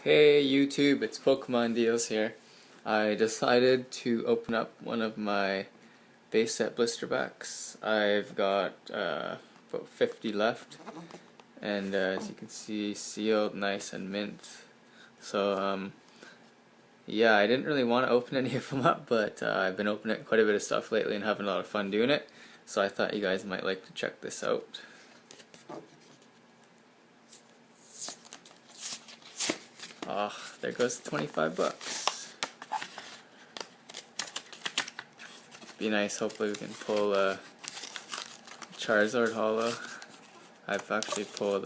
Hey YouTube, it's Pokemon Deals here. I decided to open up one of my base set blister packs. I've got about 50 left, and as you can see, sealed, nice and mint. So yeah, I didn't really want to open any of them up, but I've been opening quite a bit of stuff lately and having a lot of fun doing it. So I thought you guys might like to check this out. Ah, there goes 25 bucks. Be nice, hopefully we can pull a Charizard holo. I've actually pulled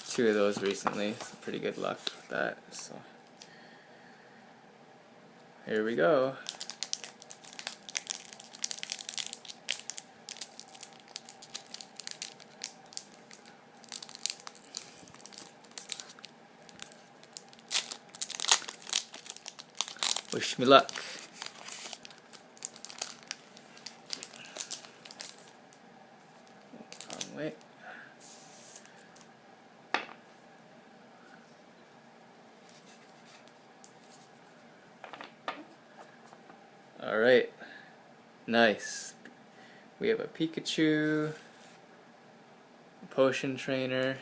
two of those recently, so pretty good luck with that. So here we go. Wish me luck. Wrong way. Alright, nice. We have a Pikachu, a Potion Trainer,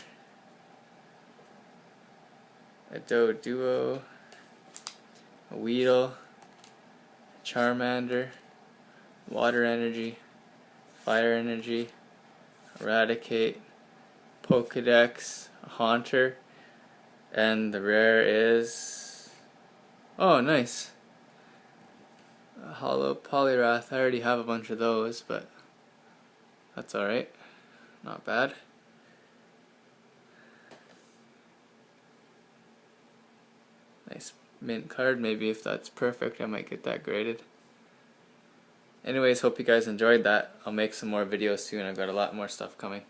a Doduo, a Weedle, a Charmander, Water Energy, Fire Energy, Eradicate, Pokedex, a Haunter, and the rare is... oh, nice! A Holo Poliwrath. I already have a bunch of those, but that's alright. Not bad. Nice mint card. Maybe if that's perfect, I might get that graded. Anyways, hope you guys enjoyed that. I'll make some more videos soon. I've got a lot more stuff coming.